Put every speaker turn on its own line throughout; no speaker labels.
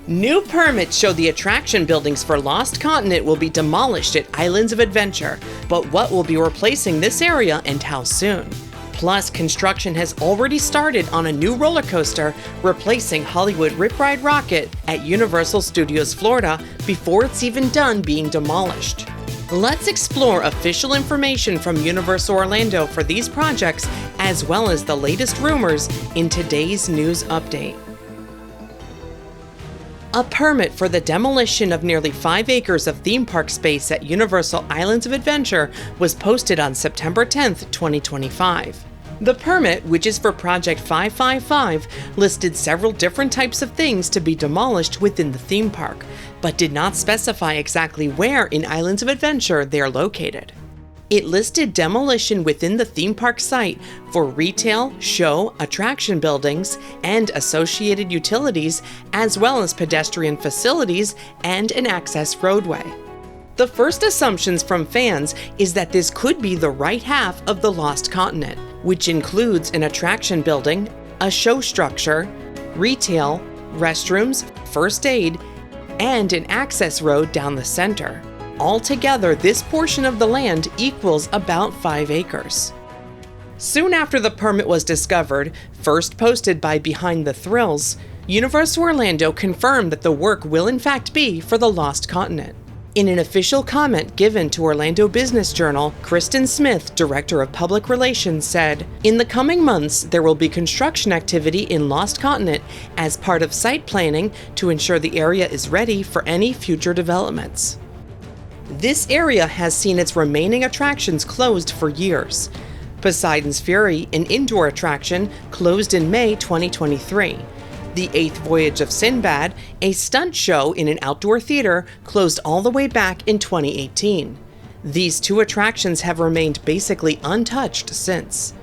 New permits show the attraction buildings for Lost Continent will be demolished at Islands of Adventure, but what will be replacing this area and how soon? Plus, construction has already started on a new roller coaster replacing Hollywood Rip Ride Rockit at Universal Studios Florida before it's even done being demolished. Let's explore official information from Universal Orlando for these projects, as well as the latest rumors in today's news update. A permit for the demolition of nearly 5 acres of theme park space at Universal Islands of Adventure was posted on September 10, 2025. The permit, which is for Project 555, listed several different types of things to be demolished within the theme park, but did not specify exactly where in Islands of Adventure they are located. It listed demolition within the theme park site for retail, show, attraction buildings, and associated utilities, as well as pedestrian facilities and an access roadway. The first assumptions from fans is that this could be the right half of the Lost Continent, which includes an attraction building, a show structure, retail, restrooms, first aid, and an access road down the center. Altogether, this portion of the land equals about 5 acres. Soon after the permit was discovered, first posted by Behind the Thrills, Universal Orlando confirmed that the work will in fact be for the Lost Continent. In an official comment given to Orlando Business Journal, Kristen Smith, Director of Public Relations, said, "In the coming months, there will be construction activity in Lost Continent as part of site planning to ensure the area is ready for any future developments." This area has seen its remaining attractions closed for years. Poseidon's Fury, an indoor attraction, closed in May 2023. The Eighth Voyage of Sinbad, a stunt show in an outdoor theater, closed all the way back in 2018. These 2 attractions have remained basically untouched since.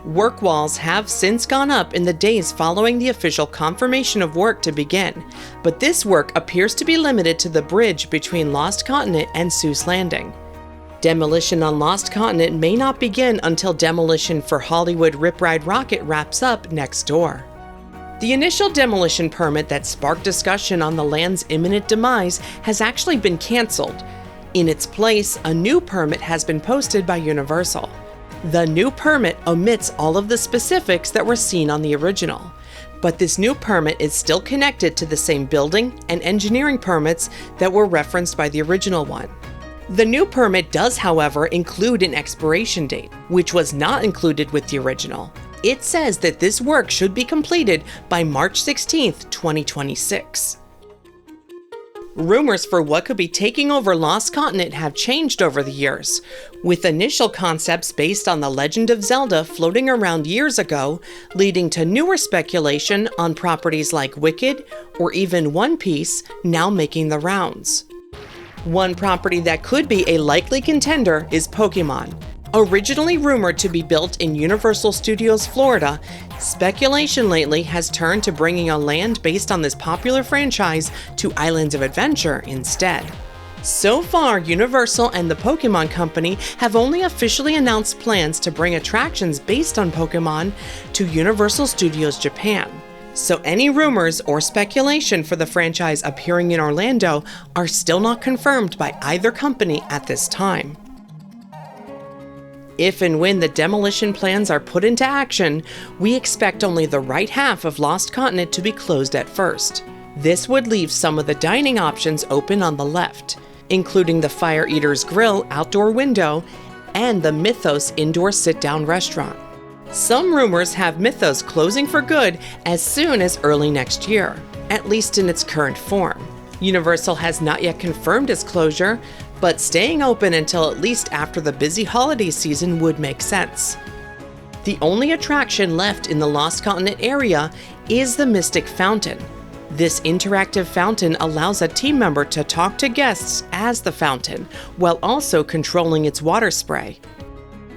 Work walls have since gone up in the days following the official confirmation of work to begin, but this work appears to be limited to the bridge between Lost Continent and Seuss Landing. Demolition on Lost Continent may not begin until demolition for Hollywood Rip Ride Rockit wraps up next door. The initial demolition permit that sparked discussion on the land's imminent demise has actually been canceled. In its place, a new permit has been posted by Universal. The new permit omits all of the specifics that were seen on the original, but this new permit is still connected to the same building and engineering permits that were referenced by the original one. The new permit does, however, include an expiration date, which was not included with the original. It says that this work should be completed by March 16, 2026. Rumors for what could be taking over Lost Continent have changed over the years, with initial concepts based on The Legend of Zelda floating around years ago, leading to newer speculation on properties like Wicked or even One Piece now making the rounds. One property that could be a likely contender is Pokémon. Originally rumored to be built in Universal Studios Florida, speculation lately has turned to bringing a land based on this popular franchise to Islands of Adventure instead. So far, Universal and the Pokémon Company have only officially announced plans to bring attractions based on Pokémon to Universal Studios Japan. So any rumors or speculation for the franchise appearing in Orlando are still not confirmed by either company at this time. If and when the demolition plans are put into action, we expect only the right half of Lost Continent to be closed at first. This would leave some of the dining options open on the left, including the Fire Eater's Grill outdoor window and the Mythos indoor sit-down restaurant. Some rumors have Mythos closing for good as soon as early next year, at least in its current form. Universal has not yet confirmed its closure, but staying open until at least after the busy holiday season would make sense. The only attraction left in the Lost Continent area is the Mystic Fountain. This interactive fountain allows a team member to talk to guests as the fountain, while also controlling its water spray.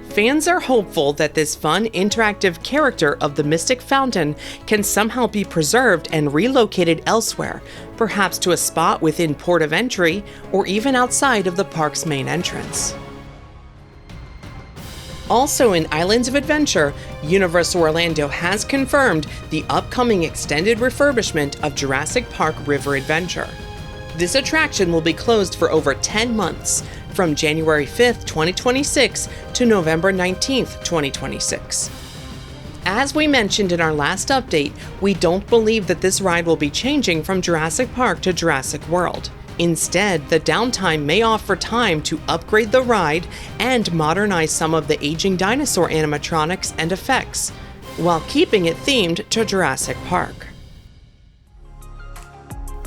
Fans are hopeful that this fun, interactive character of the Mystic Fountain can somehow be preserved and relocated elsewhere, perhaps to a spot within port of entry or even outside of the park's main entrance. Also in Islands of Adventure, Universal Orlando has confirmed the upcoming extended refurbishment of Jurassic Park River Adventure. This attraction will be closed for over 10 months, from January 5th, 2026 to November 19th, 2026. As we mentioned in our last update, we don't believe that this ride will be changing from Jurassic Park to Jurassic World. Instead, the downtime may offer time to upgrade the ride and modernize some of the aging dinosaur animatronics and effects, while keeping it themed to Jurassic Park.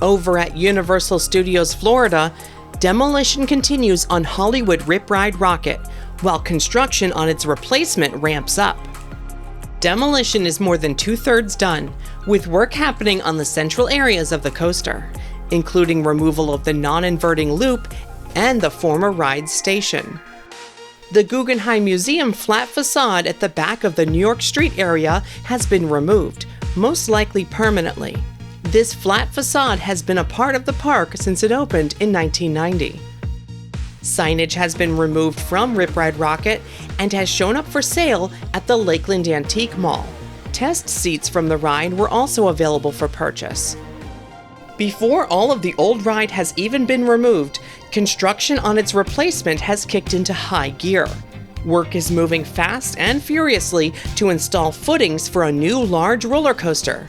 Over at Universal Studios Florida, demolition continues on Hollywood Rip Ride Rockit, while construction on its replacement ramps up. Demolition is more than 2/3 done, with work happening on the central areas of the coaster, including removal of the non-inverting loop and the former ride station. The Guggenheim Museum flat facade at the back of the New York Street area has been removed, most likely permanently. This flat facade has been a part of the park since it opened in 1990. Signage has been removed from Rip Ride Rockit and has shown up for sale at the Lakeland Antique Mall. Test seats from the ride were also available for purchase. Before all of the old ride has even been removed, construction on its replacement has kicked into high gear. Work is moving fast and furiously to install footings for a new large roller coaster,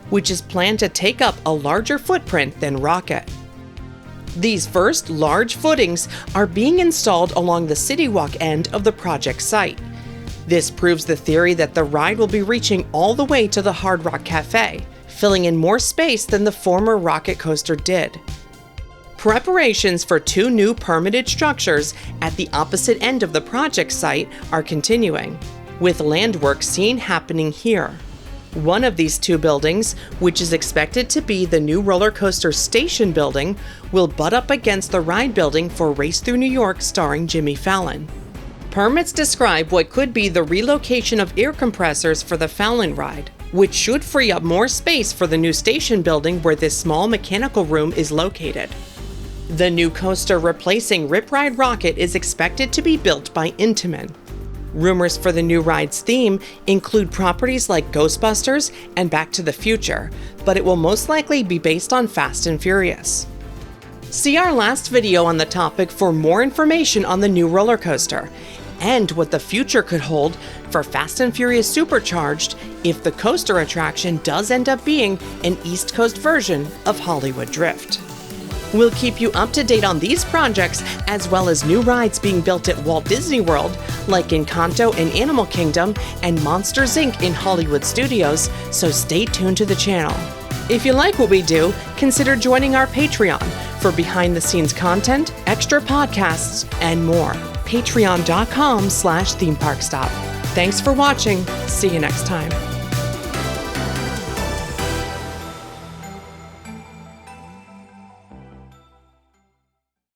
which is planned to take up a larger footprint than Rockit. These first large footings are being installed along the City Walk end of the project site. This proves the theory that the ride will be reaching all the way to the Hard Rock Cafe, filling in more space than the former Rockit coaster did. Preparations for 2 new permitted structures at the opposite end of the project site are continuing, with land work seen happening here. One of these 2 buildings, which is expected to be the new roller coaster station building, will butt up against the ride building for Race Through New York starring Jimmy Fallon. Permits describe what could be the relocation of air compressors for the Fallon ride, which should free up more space for the new station building where this small mechanical room is located. The new coaster replacing Rip Ride Rockit is expected to be built by Intamin. Rumors for the new ride's theme include properties like Ghostbusters and Back to the Future, but it will most likely be based on Fast and Furious. See our last video on the topic for more information on the new roller coaster and what the future could hold for Fast and Furious Supercharged if the coaster attraction does end up being an East Coast version of Hollywood Drift. We'll keep you up to date on these projects, as well as new rides being built at Walt Disney World, like Encanto in Animal Kingdom and Monsters Inc. in Hollywood Studios, so stay tuned to the channel. If you like what we do, consider joining our Patreon for behind-the-scenes content, extra podcasts, and more. Patreon.com/themeparkstop. Thanks for watching. See you next time.